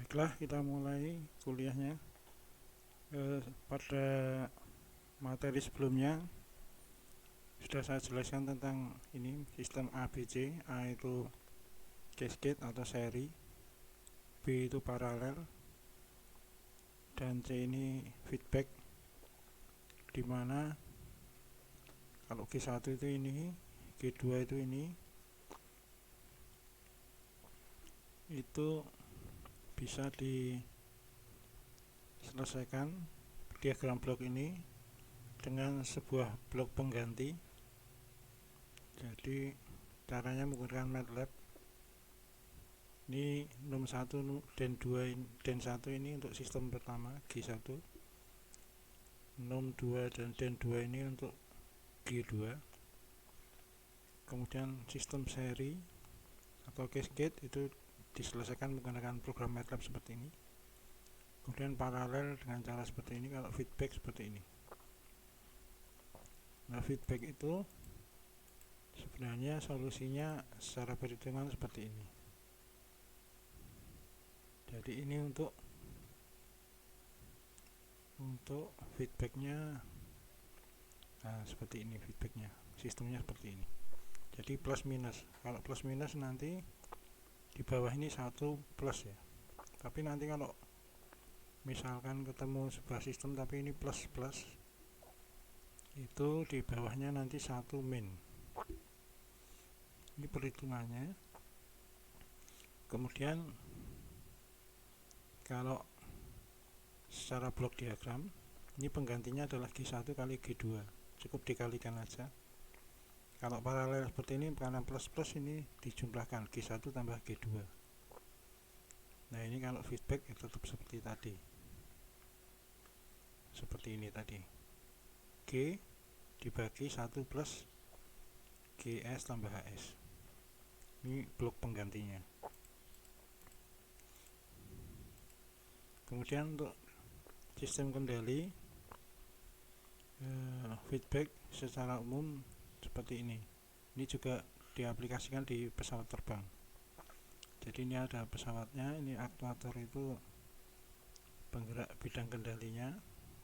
Baiklah, kita mulai kuliahnya. Pada materi sebelumnya sudah saya jelaskan tentang ini sistem ABC. A itu cascade atau seri, B itu paralel, dan C ini feedback, dimana kalau G1 itu ini, G2 itu ini, itu bisa diselesaikan diagram blok ini dengan sebuah blok pengganti. Jadi caranya menggunakan MATLAB. Ini NUM 1 dan 2 dan 1 ini untuk sistem pertama G1, NUM 2 dan 2 ini untuk G2. Kemudian sistem seri atau cascade itu diselesaikan menggunakan program MATLAB seperti ini. Kemudian paralel dengan cara seperti ini. Kalau feedback seperti ini. Nah, feedback itu sebenarnya solusinya secara perhitungan seperti ini. Jadi ini untuk feedbacknya, nah seperti ini feedbacknya, sistemnya seperti ini. Jadi plus minus. Kalau plus minus nanti di bawah ini 1 plus ya. Tapi nanti kalau misalkan ketemu sebuah sistem tapi ini plus plus, itu di bawahnya nanti 1 min. Ini perhitungannya. Kemudian kalau secara blok diagram, ini penggantinya adalah G1 kali G2, cukup dikalikan aja. Kalau paralel seperti ini, karena plus plus ini dijumlahkan G1 tambah G2. Nah, ini kalau feedback ya tetap seperti tadi, seperti ini tadi, G dibagi 1 plus GS tambah HS. Ini blok penggantinya. Kemudian untuk sistem kendali feedback secara umum seperti ini. Ini juga diaplikasikan di pesawat terbang. Jadi ini ada pesawatnya, ini aktuator itu penggerak bidang kendalinya,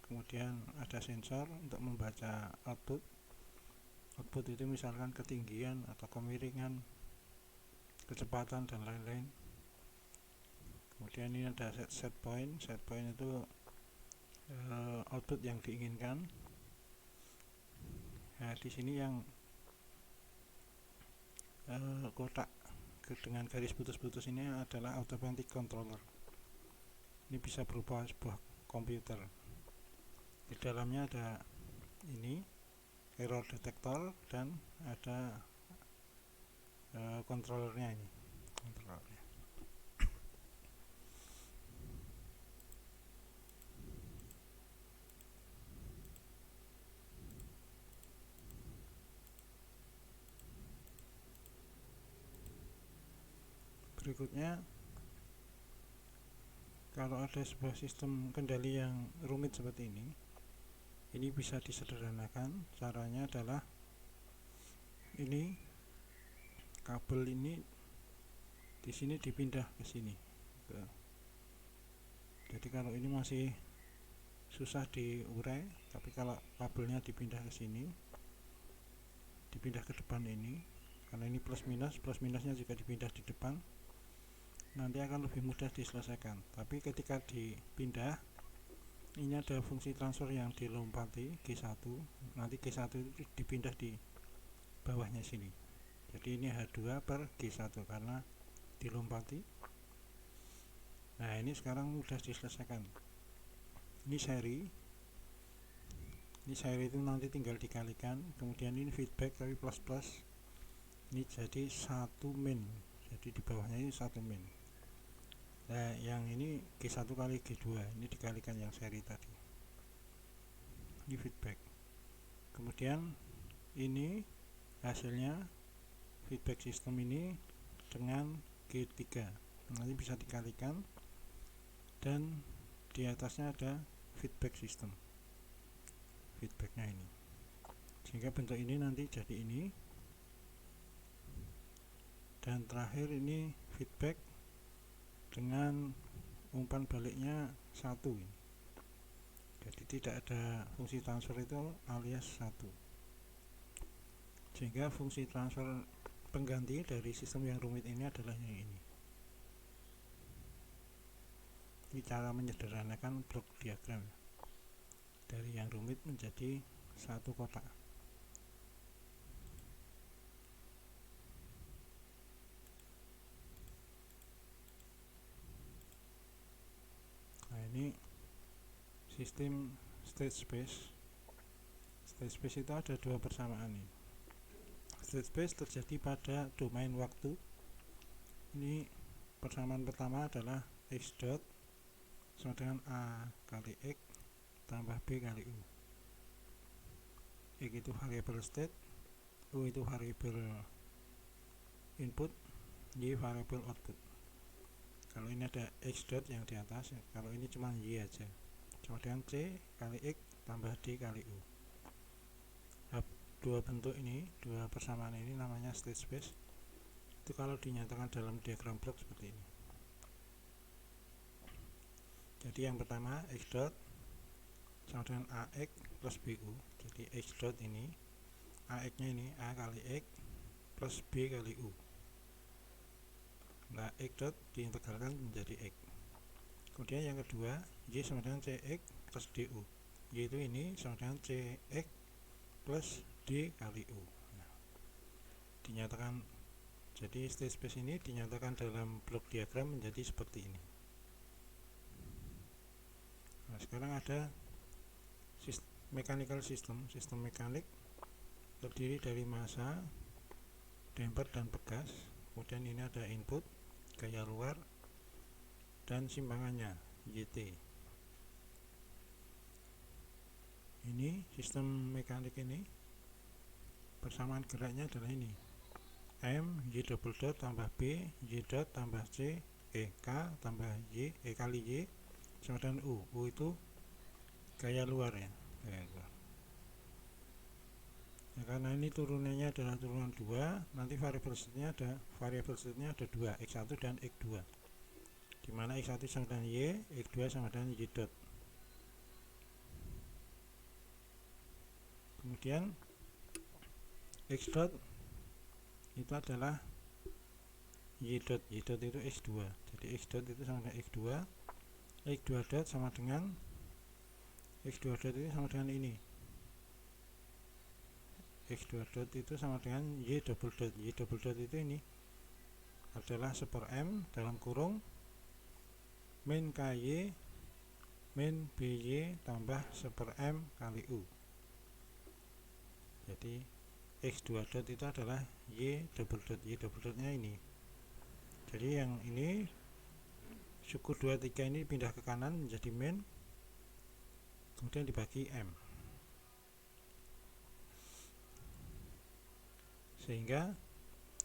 kemudian ada sensor untuk membaca output. Output itu misalkan ketinggian atau kemiringan, kecepatan dan lain-lain. Kemudian ini ada set point. Set point itu output yang diinginkan. Nah, di sini yang kotak dengan garis putus-putus ini adalah automatic controller. Ini bisa berupa sebuah komputer. Di dalamnya ada ini error detector dan ada controllernya ini. Controllernya. Berikutnya, kalau ada sebuah sistem kendali yang rumit seperti ini bisa disederhanakan. Caranya adalah ini kabel ini di sini dipindah ke sini. Jadi kalau ini masih susah diurai, tapi kalau kabelnya dipindah ke sini, dipindah ke depan ini, karena ini plus minusnya juga dipindah di depan, nanti akan lebih mudah diselesaikan. Tapi ketika dipindah, ini ada fungsi transfer yang dilompati G1, nanti G1 itu dipindah di bawahnya sini. Jadi ini H2 per G1 karena dilompati. Nah, ini sekarang mudah diselesaikan. Ini seri itu nanti tinggal dikalikan. Kemudian ini feedback tapi plus plus, ini jadi 1 min. Jadi di bawahnya ini 1 min. Nah, yang ini G1 kali G2, ini dikalikan yang seri tadi. Ini feedback. Kemudian ini hasilnya feedback sistem ini dengan G3. Nanti bisa dikalikan dan di atasnya ada feedback sistem. Feedbacknya ini. Sehingga bentuk ini nanti jadi ini. Dan terakhir ini feedback dengan umpan baliknya 1 ini. Jadi tidak ada fungsi transfer itu alias 1, sehingga fungsi transfer pengganti dari sistem yang rumit ini adalah yang ini. Ini cara menyederhanakan blok diagram dari yang rumit menjadi satu kotak. Nah, ini sistem state space. State space itu ada dua persamaan ini. State space terjadi pada domain waktu. Ini persamaan pertama adalah x dot sama dengan a kali x tambah b kali u. X itu variabel state, u itu variabel input, y variabel output. Kalau ini ada x dot yang di atas, kalau ini cuma y aja, sama dengan c kali x tambah d kali u. Dua bentuk ini, dua persamaan ini namanya state space. Itu kalau dinyatakan dalam diagram blok seperti ini. Jadi yang pertama x dot sama dengan ax plus bu. Jadi x dot ini, ax nya ini a kali x plus b kali u. Nah, x dot diintegralkan menjadi x. Kemudian yang kedua, y sama dengan cx plus du. Y itu ini sama dengan cx plus d kali u. Nah, dinyatakan, jadi state space ini dinyatakan dalam blok diagram menjadi seperti ini. Nah, sekarang ada mechanical system. Sistem mekanik terdiri dari massa, damper, dan pegas. Kemudian ini ada input, gaya luar, dan simpangannya YT. Ini sistem mekanik ini persamaan geraknya adalah ini, M y double dot tambah B y dot tambah C K tambah Y kali Y sama dengan U. U itu gaya luar ya, gaya luar. Ya, karena ini turunannya adalah turunan 2, nanti variabel state-nya ada 2, x1 dan x2, dimana x1 sama dengan y, x2 sama dengan y dot. Kemudian x dot itu adalah y dot itu x2. Jadi x dot itu sama dengan x2, x2 dot sama dengan x2 dot itu sama dengan ini, x2 dot itu sama dengan y double dot. Y double dot itu ini adalah 1/m dalam kurung min ky min by tambah 1/m kali u. Jadi x2 dot itu adalah y double dot. Y double dotnya ini. Jadi yang ini suku 23 ini pindah ke kanan menjadi min, kemudian dibagi m, sehingga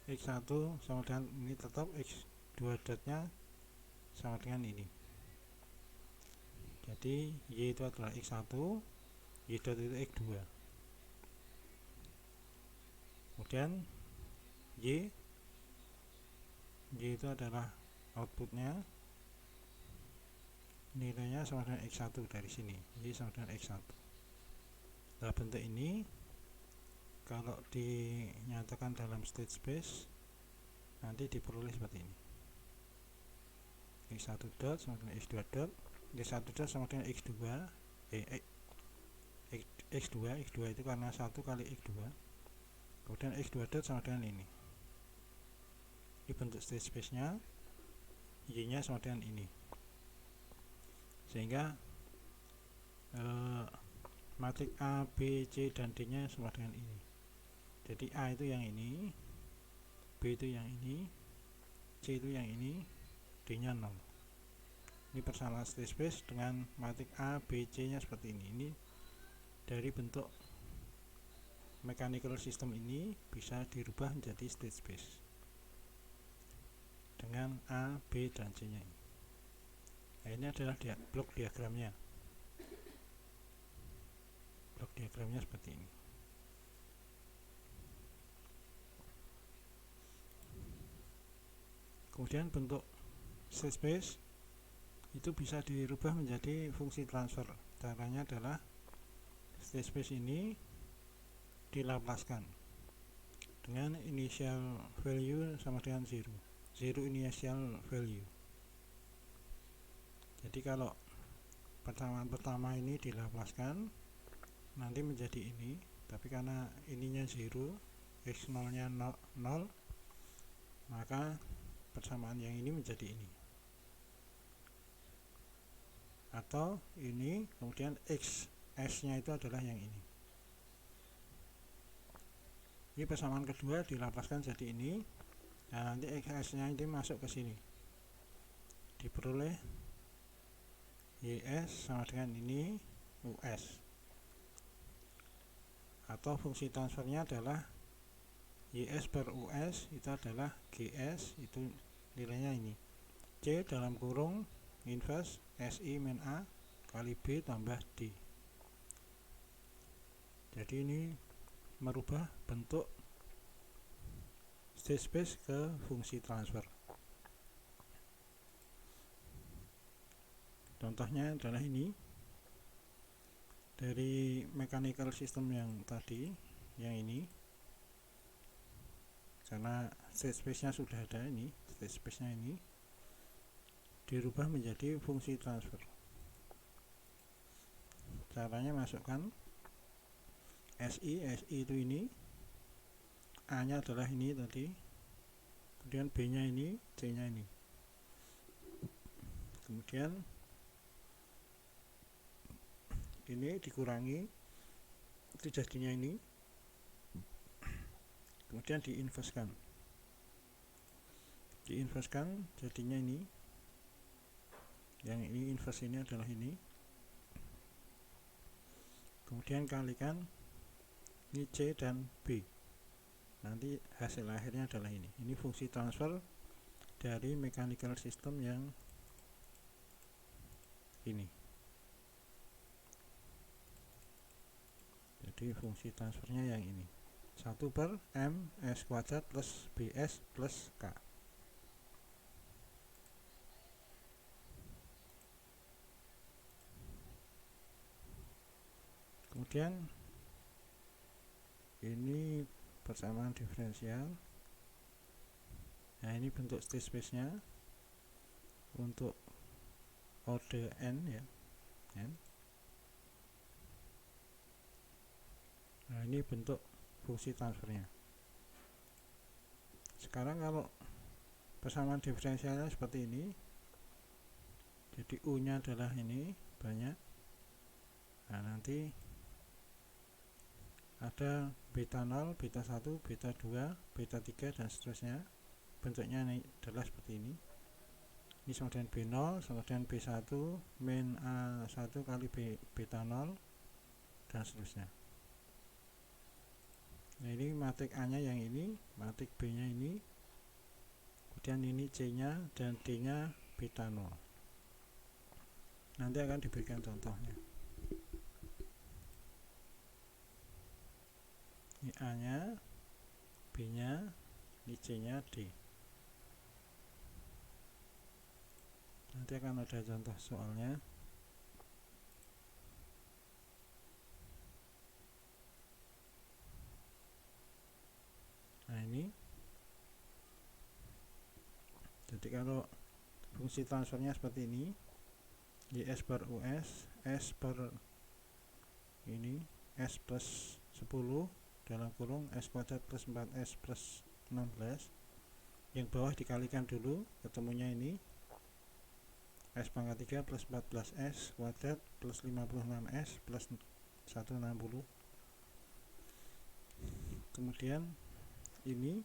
x1 sama dengan ini tetap, x2 dotnya sama dengan ini. Jadi y itu adalah x1, y dot itu x2. Kemudian y itu adalah outputnya, nilainya sama dengan x1 dari sini, y sama dengan x1. Nah, bentuk ini kalau dinyatakan dalam state space nanti diperoleh seperti ini, x1 dot sama dengan x2 dot, x1 dot sama dengan x2, x2 itu karena 1 kali x2, kemudian x2 dot sama dengan ini bentuk state space nya, y nya sama dengan ini, sehingga matrik A, B, C, dan D nya sama dengan ini. Jadi A itu yang ini, B itu yang ini, C itu yang ini, D nya 0. Ini persamaan state space dengan matrik A, B, C nya seperti ini. Ini dari bentuk mechanical system ini bisa dirubah menjadi state space dengan A, B, dan C nya. Nah, ini adalah blok diagramnya. Blok diagramnya seperti ini. Kemudian bentuk state space itu bisa dirubah menjadi fungsi transfer. Caranya adalah state space ini dilaplaskan dengan initial value sama dengan 0 initial value. Jadi kalau persamaan pertama ini dilaplaskan nanti menjadi ini, tapi karena ininya 0, x0 nya 0, maka persamaan yang ini menjadi ini, atau ini kemudian x s nya itu adalah yang ini. Ini persamaan kedua dilaplaskan jadi ini. Nah, nanti x nya ini masuk ke sini, diperoleh ys sama dengan ini us, atau fungsi transfernya adalah ys per us itu adalah gs, itu nilainya ini c dalam kurung inverse si min a kali b tambah d. Jadi ini merubah bentuk state space ke fungsi transfer. Contohnya adalah ini dari mechanical system yang tadi, yang ini, karena state space nya sudah ada, ini state space nya ini dirubah menjadi fungsi transfer. Caranya masukkan si itu ini, a nya adalah ini tadi, kemudian b nya ini, c nya ini, kemudian ini dikurangi, itu jadinya ini, kemudian diinverskan jadinya ini, yang ini inverse ini adalah ini, kemudian kalikan ini c dan b, nanti hasil akhirnya adalah ini fungsi transfer dari mechanical system yang ini. Jadi fungsi transfernya yang ini 1 per m s kuadrat plus bs plus k. Kemudian ini persamaan diferensial. Nah, ini bentuk state space nya untuk order n ya, n. Nah, ini bentuk fungsi transfernya. Sekarang kalau persamaan diferensialnya seperti ini, jadi u nya adalah ini banyak. Nah, nanti ada beta 0, beta 1, beta 2, beta 3 dan seterusnya. Bentuknya ini adalah seperti ini. Ini sama dengan B0 sama dengan B1 min A1 kali beta 0 dan seterusnya. Nah, ini matrik A nya yang ini, matrik B nya ini, kemudian ini C nya dan D nya beta 0. Nanti akan diberikan contohnya. Ini A nya, B nya, ini C nya, D. Nanti akan ada contoh soalnya. Nah, ini jadi kalau fungsi transfernya seperti ini, ys per us, s per ini, s plus 10 dalam kurung s kuadrat plus 4s plus 16, yang bawah dikalikan dulu, ketemunya ini s pangkat 3 plus 14s kuadrat plus 56s plus 160. Kemudian ini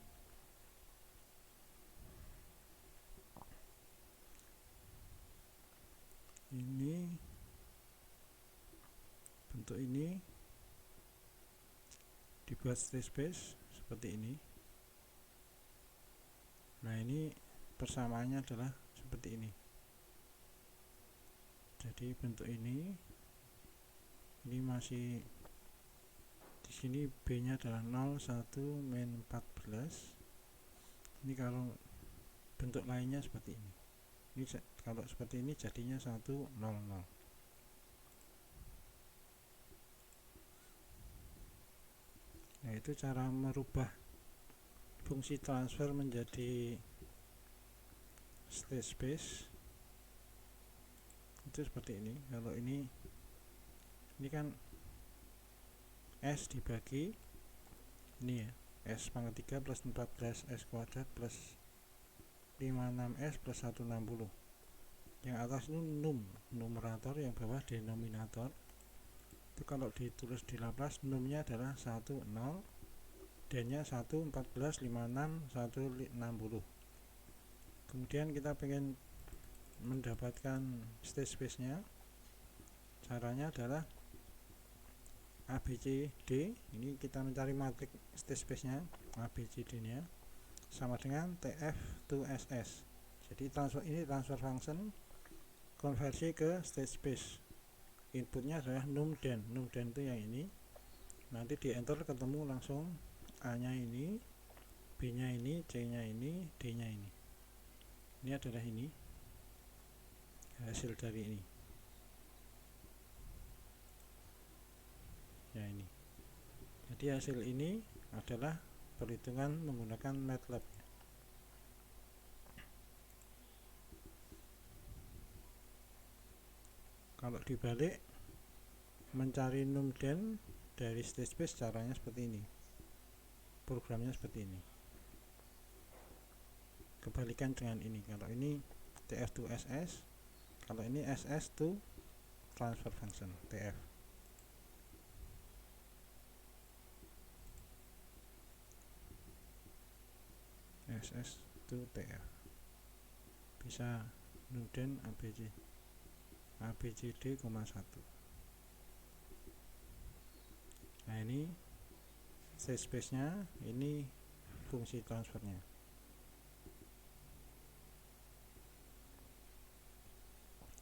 bentuk ini dibuat state space seperti ini. Nah, ini persamaannya adalah seperti ini. Jadi bentuk ini masih di sini b nya adalah 0, 1, min 14. Ini kalau bentuk lainnya seperti ini. Ini kalau seperti ini jadinya 100. Nah, itu cara merubah fungsi transfer menjadi state space itu seperti ini. Kalau ini kan S dibagi ini ya, S pangkat 3 plus 14 S kuadrat plus 56S plus 160. Yang atas itu numerator, yang bawah denominator. Itu kalau ditulis di Laplace, numnya adalah 10, D-nya 1, 14, 56, 160. Kemudian kita pengen mendapatkan state space-nya. Caranya adalah ABCD. Ini kita mencari matrik state space-nya, ABCD-nya sama dengan TF to SS. Jadi transfer function konversi ke state space. Inputnya adalah numden itu yang ini. Nanti di enter ketemu langsung A-nya ini, B-nya ini, C-nya ini, D-nya ini. Ini adalah ini hasil dari ini. Ya, ini. Jadi hasil ini adalah perhitungan menggunakan MATLAB. Kalau dibalik, mencari numden dari state space caranya seperti ini. Programnya seperti ini. Kebalikan dengan ini. Kalau ini TF to SS, kalau ini SS to transfer function TF. SS to TF. Bisa numden ABCD, 1. Nah, ini state space-nya, ini fungsi transfernya.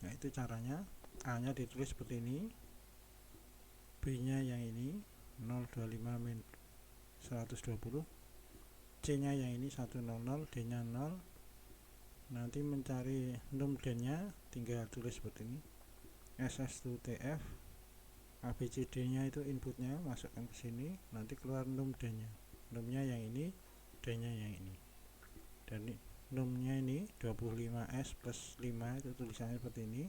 Nah, itu caranya. A-nya ditulis seperti ini, B-nya yang ini 025 min 120, C-nya yang ini 100, D-nya 0. Nanti mencari numden-nya tinggal tulis seperti ini, SS to TF. ABCD-nya itu inputnya masukkan ke sini, nanti keluar numden-nya. Numnya yang ini, D-nya yang ini. Dan numnya ini 25S plus 5, itu tulisannya seperti ini.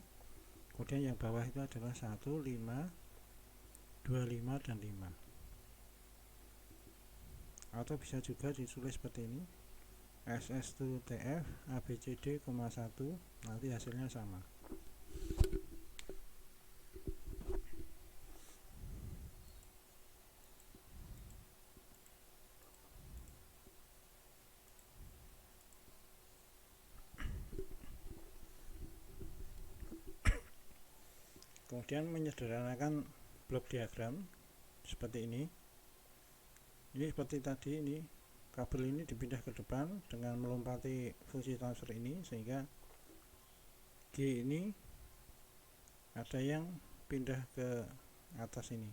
Kemudian yang bawah itu adalah 1, 5, 25 dan 5. Atau bisa juga ditulis seperti ini, SS to TF ABCD, 1, nanti hasilnya sama. Kemudian menyederhanakan blok diagram seperti ini. Ini seperti tadi, ini kabel ini dipindah ke depan dengan melompati fungsi transfer ini, sehingga G ini ada yang pindah ke atas ini,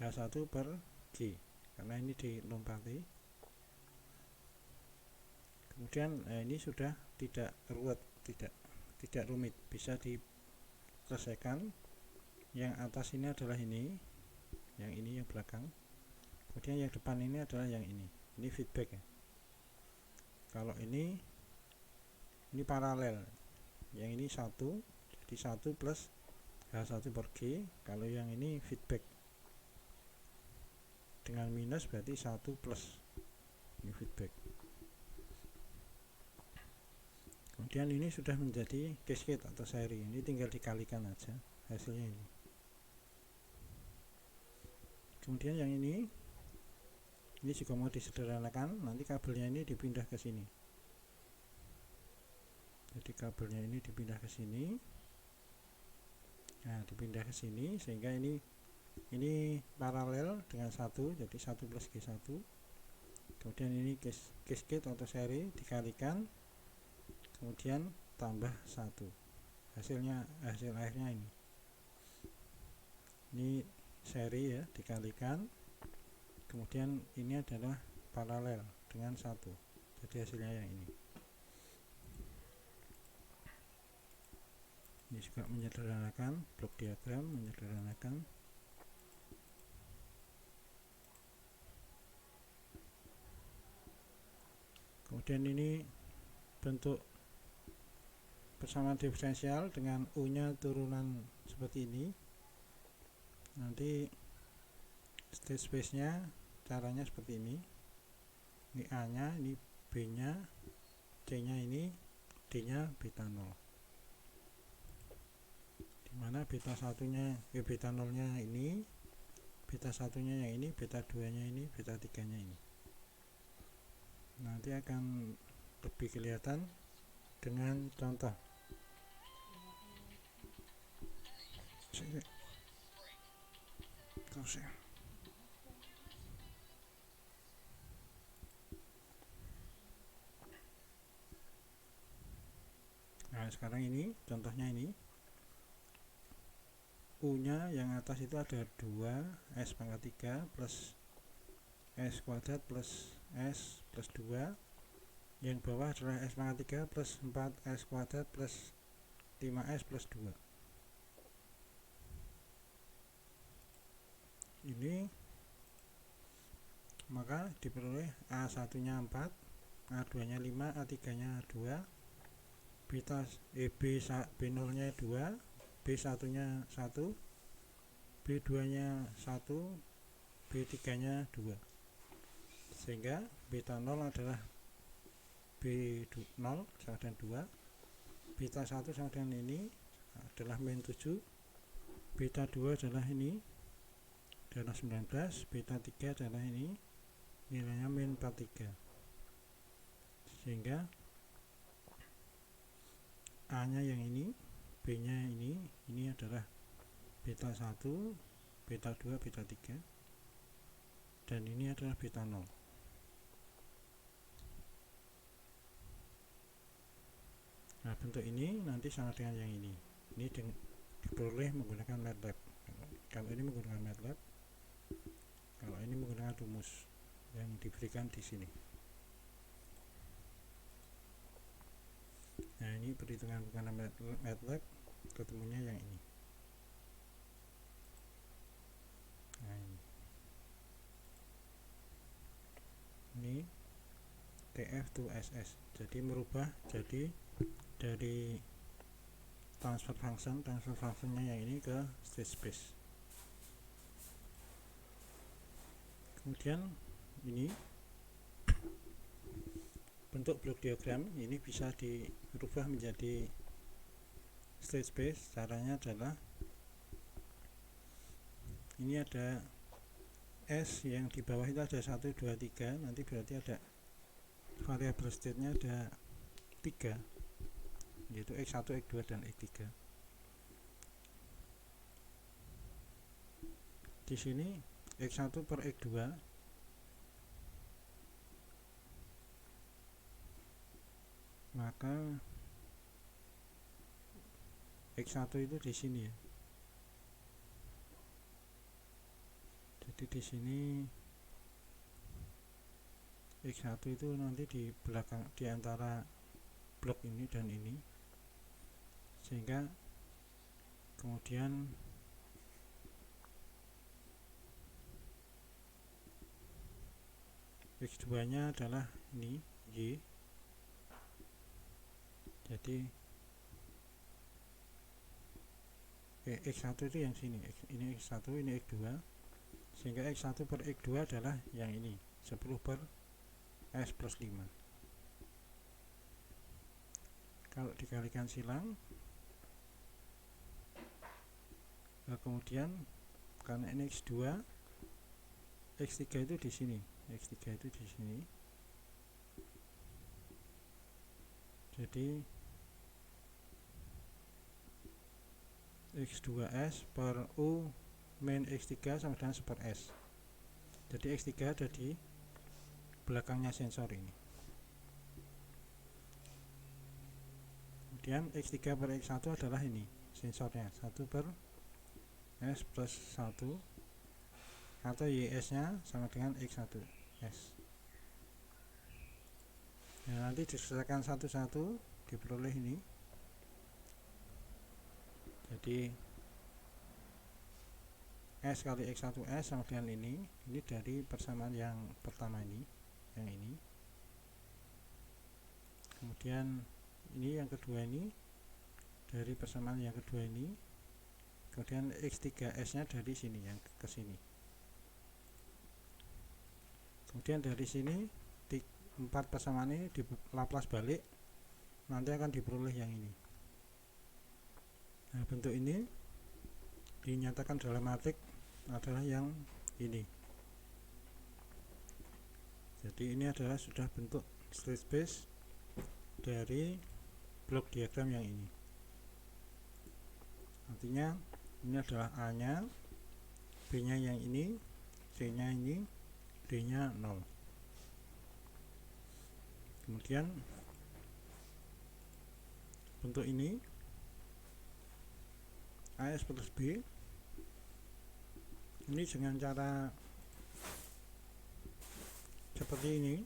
H1 per G, karena ini dilompati. Kemudian ini sudah tidak ruwet, tidak rumit, bisa diselesaikan. Yang atas ini adalah ini yang belakang. Kemudian yang depan ini adalah yang ini feedback ya. Kalau ini paralel, yang ini 1, jadi 1 plus H1 per G. Kalau yang ini feedback dengan minus, berarti 1 plus, ini feedback. Kemudian ini sudah menjadi cascade atau seri, ini tinggal dikalikan aja hasilnya ini. Kemudian yang ini juga mau disederhanakan, nanti kabelnya ini dipindah ke sini. Jadi kabelnya ini dipindah ke sini. Nah, dipindah ke sini sehingga ini paralel dengan 1, jadi 1 plus G1. Kemudian ini cascade atau seri dikalikan, kemudian tambah 1. Hasil akhirnya ini seri ya, dikalikan. Kemudian ini adalah paralel dengan 1, jadi hasilnya yang ini. Ini juga menyederhanakan, blok diagram menyederhanakan. Kemudian ini bentuk persamaan diferensial dengan U nya turunan seperti ini. Nanti state space nya caranya seperti ini. Ini A nya, ini B nya, C nya ini, D nya beta 0, dimana beta 1 nya beta 0 nya ini, beta 1 nya yang ini, beta 2 nya ini, beta 3 nya ini. Nanti akan lebih kelihatan dengan contoh. Terus ya. Nah, sekarang ini contohnya ini. U nya yang atas itu ada 2 S pangkat 3 plus S kuadrat plus S plus 2. Yang bawah adalah S pangkat 3 plus 4 S kuadrat plus 5S plus 2. Ini maka diperoleh A1 nya 4, A2 nya 5, A3 nya 2, B0 nya 2, B1 nya 1, B2 nya 1, B3 nya 2. Sehingga beta 0 adalah B0 sama dengan 2, beta 1 sama dengan ini adalah min 7, beta 2 adalah ini adalah 19, beta 3 adalah ini nilainya min 43. Sehingga A nya yang ini, B nya ini adalah beta 1, beta 2, beta 3, dan ini adalah beta 0. Nah, bentuk ini nanti sama dengan yang ini. Ini diperoleh menggunakan MATLAB. Kalau ini menggunakan MATLAB, kalau ini menggunakan rumus yang diberikan di sini. Nah, ini perhitungan menggunakan MATLAB, ketemunya yang ini. Nah, ini TF to SS. Jadi merubah jadi dari transfer functionnya yang ini ke state space. Kemudian ini bentuk blok diagram ini bisa dirubah menjadi state space. Caranya adalah ini ada S yang di bawah itu ada 1, 2, 3, nanti berarti ada variabel state nya ada 3, yaitu X1, X2, dan X3. Di sini X1 per X2 maka X1 itu di sini ya. Jadi di sini X1 itu nanti di belakang, di antara blok ini dan ini, sehingga kemudian X2 nya adalah ini Y. Jadi X1 itu yang sini, ini X1, ini X2, sehingga X1 per X2 adalah yang ini 10 per S plus 5. Kalau dikalikan silang, kemudian karena ini X2, X3 itu di sini, X3 itu di sini. Jadi X2S per U min X3 sama dengan 1 per S. Jadi X3 ada di belakangnya sensor ini. Kemudian X3 per X1 adalah ini sensornya, 1 per S plus 1, atau YS nya sama dengan X1S. Nah, nanti diselesaikan satu-satu, diperoleh ini Jadi S kali X1S sama dengan ini dari persamaan yang pertama ini, yang ini. Kemudian ini yang kedua ini dari persamaan yang kedua ini. Kemudian X3S nya dari sini, yang ke sini. Kemudian dari sini 4 persamaan ini di Laplace balik, nanti akan diperoleh yang ini. Nah, bentuk ini dinyatakan dalam matrik adalah yang ini. Jadi ini adalah sudah bentuk state space dari blok diagram yang ini. Artinya ini adalah A nya, B nya yang ini, C nya ini, D nya 0. Kemudian bentuk ini AS plus B ini dengan cara seperti ini.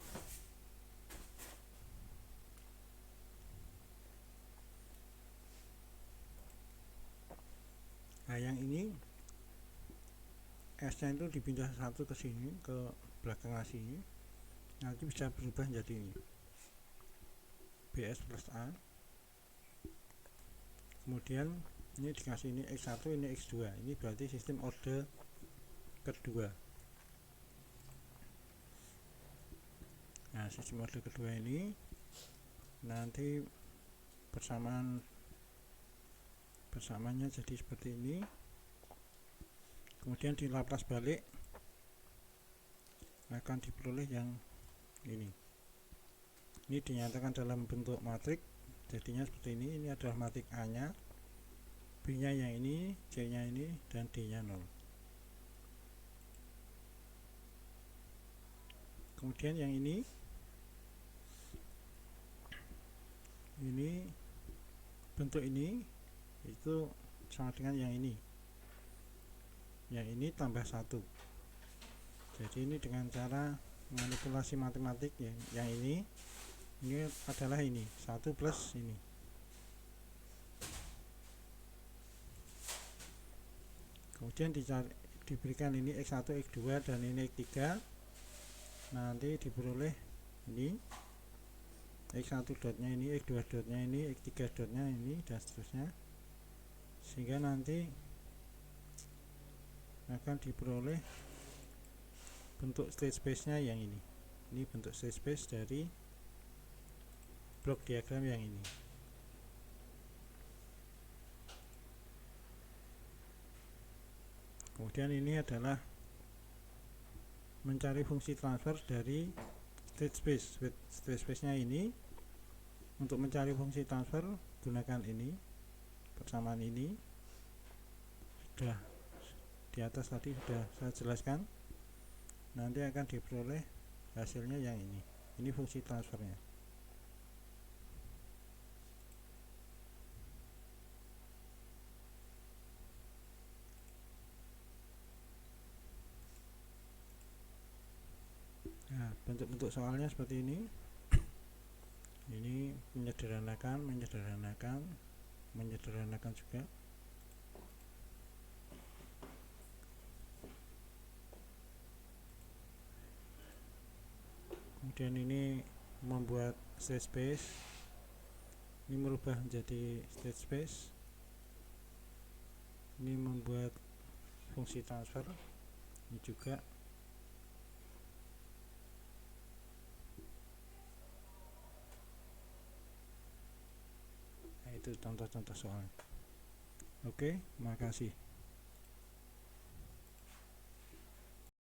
Nah, yang ini S nya itu dipindah satu ke sini, ke belakang sini, nanti bisa berubah menjadi ini BS plus A. Kemudian ini dikasih ini X1, ini X2, ini berarti sistem orde kedua. Nah, sistem orde kedua ini nanti persamaannya jadi seperti ini. Kemudian di Laplace balik akan diperoleh yang ini. Ini dinyatakan dalam bentuk matrik, jadinya seperti ini. Ini adalah matrik A nya, B nya yang ini, C nya ini, dan D nya 0. Kemudian yang ini bentuk ini itu sama dengan yang ini. Yang ini tambah 1. Jadi ini dengan cara manipulasi matematik yang ini adalah ini 1 plus ini. Kemudian diberikan ini X1, X2, dan ini X3. Nanti diperoleh ini X1 dotnya ini, X2 dotnya ini, X3 dotnya ini, dan seterusnya, sehingga nanti akan diperoleh bentuk state space nya yang ini. Ini bentuk state space dari blok diagram yang ini. Kemudian ini adalah mencari fungsi transfer dari state space. State space nya ini, untuk mencari fungsi transfer gunakan ini, persamaan ini sudah di atas tadi sudah saya jelaskan. Nanti akan diperoleh hasilnya yang ini. Ini fungsi transfernya. Nah, bentuk-bentuk soalnya seperti ini. Ini menyederhanakan juga. Kemudian ini membuat state space. Ini merubah menjadi state space. Ini membuat fungsi transfer. Ini juga. Itu contoh-contoh soal. Oke, makasih.